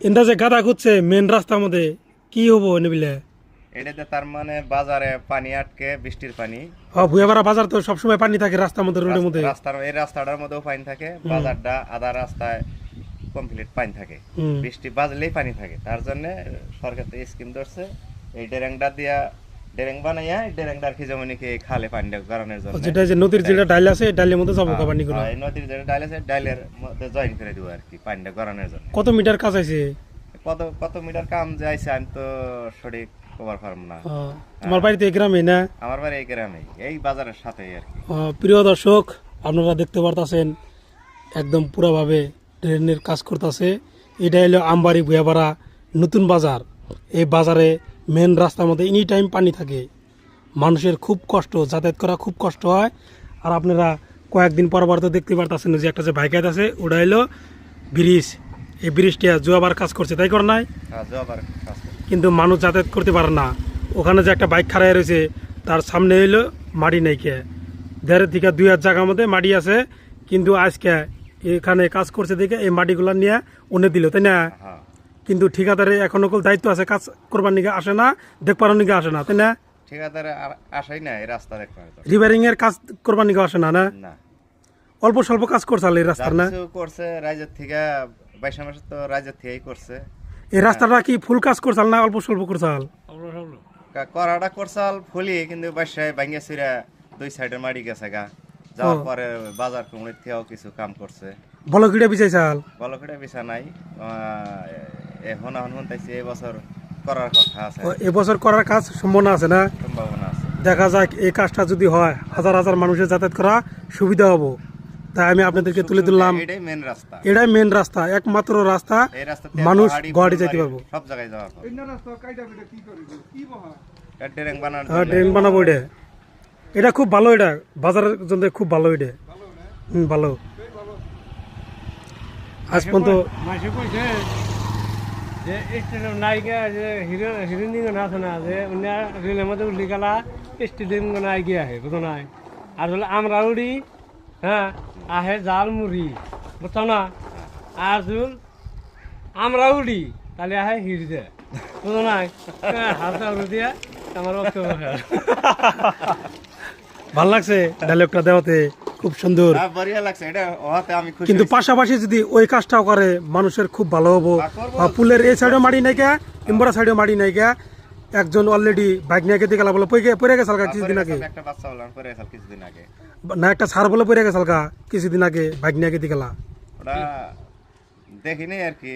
এনটা যে গাদা খুঁজছে মেন রাস্তার মধ্যে কি হবো নিবিলে? এটাতে তার মানে বাজারে পানি আটকে, বৃষ্টির পানি। ভুয়াবাড়া বাজার তো সবসময় পানি থাকে রাস্তার মধ্যে, রোডের মধ্যে। এই রাস্তাটার মধ্যেও পানি থাকে, বাজারটা আধা রাস্তায় কমপ্লিট পানি থাকে। বৃষ্টি বাজলেই পানি থাকে, তার জন্য সরকার তো স্কিম ধরছে এই ডেরেংটা দিয়া, ডেরেং বানাইয়া ডেরেংটার কি জমিনিকে খালে পানিটা গড়ানোর জন্য। যেটা যে নদীর যেটা ডাইল আছে ডাইলের মধ্যে যাবো পানিগুলো। এই নদীর যেটা ডাইল আছে ডাইলের মধ্যে জয়েন করে দিব আর কি, পানিটা গড়ানোর জন্য। কত মিটার কাজ আছে? কত কত মিটার কাম যাইছে আমি তো সঠিক কভার পারব না। তোমার বাড়িতে এই গ্রামে না? আমার বাড়ি এই গ্রামে, এই বাজারের সাথেই আর কি। প্রিয় দর্শক, আপনারা দেখতে পারতাছেন একদম পুরাভাবে ট্রেনের কাজ করতেছে। এটা হলো আমবাড়ি ভুয়াপাড়া নতুন বাজার। এই বাজারে মেন রাস্তার মধ্যে এনি টাইম পানি থাকে, মানুষের খুব কষ্ট, যাতায়াত করা খুব কষ্ট হয়। আর আপনারা কয়েকদিন পর তো দেখতে পারতেছেন যে একটা যে বাইকাত আছে, ওটা হলো ব্রিজ। এই ব্রিজটা জোয়াবার কাজ করছে, তাই করে নাই? কিন্তু মানুষ যাতায়াত করতে পারে না। ওখানে যে একটা বাইক খাড়াই রয়েছে তার সামনে হইলো মাটি নাইকে, দেড়ের থেকে 2 জায়গার মধ্যে মাটি আছে, কিন্তু আজকে এখানে কাজ করছে দেখে এই মাটিগুলা নিয়ে উনে দিল, তাই না? কিন্তু ঠিকাদারে এখনো দায়িত্ব আছে, কাজ করবার নিকে আসে না, দেখবার নিকে আসে না, তাই না? ঠিকাদারে আসাই না এই রাস্তা দেখতে। রিপেয়ারিং এর কাজ করবার নিকে আসে না, না? অল্প স্বল্প কাজ করছে এই রাস্তার, না? করছে রাজ্যের থেকে, 22 মাসে তো রাজ্যের থেকেই করছে। এই রাস্তাটা কি ফুল কাজ করছাল না অল্প স্বল্প করছাল? করাটা করছাল ফুলি, কিন্তু বাসায় ভাঙ্গে ছিড়া 2 সাইডের মাটি গেছে গা। যাওয়ার পরে বাজার কমিটির থেকেও কিছু কাম করছে। বলকিটা বিছাইছাল? বলকিটা বিছা নাই, এখন শুনতেছি এই বছর করার কথা আছে। এবছর করার কাজ সম্ভাবনা আছে, না? সম্ভাবনা আছে। দেখা যাক এই কাজটা যদি হয়, হাজার হাজার মানুষের যাতায়াত করা সুবিধা হবো। তাই আমি আপনাদেরকে তুলে ধরলাম, এটাই মেন রাস্তা, একমাত্র রাস্তা, মানুষ গুয়াহাটি যেতে পারবো, সব জায়গায় যাওয়া। ট্রেন বানাবো এটা। এটা খুব ভালো, এটা বাজারের জন্য খুব ভালো, এটা ভালো। আজ পর্যন্ত যে স্টেডিয়াম নায়িকা যে হিরোইন আছে না, যে রেলের মধ্যে উল্লি গেলা স্টেডিয়াম নাই গিয়ে আহে, বুঝো নাই? আর হলে আমরা উড়ি, হ্যাঁ, আহে জাল মুড়ি, বুঝছো না? আর চুল আমরা উড়ি তাহলে আহে হিরদে, বুঝো নাই? হালকা উড়ে দিয়ে আমার বক্তব্য। ভাল লাগছে ডায়লগটা দেওয়াতে, খুব সুন্দর। কিন্তু পাশাপাশি যদি ওই কাজটাও করে মানুষের খুব ভালো হবো। পুলের এই সাইডে মাটি নাই কে, ইম্বরা সাইডে মাটি নাই কে, একজন অলরেডি বাইক নিয়ে গেতে গেলা বলে পড়ে গেছে কিছুদিন আগে, না একটা সার বলে পড়ে গেছে কিছুদিন আগে বাইক নিয়ে গেতে গেলা, দেখিনি আর কি।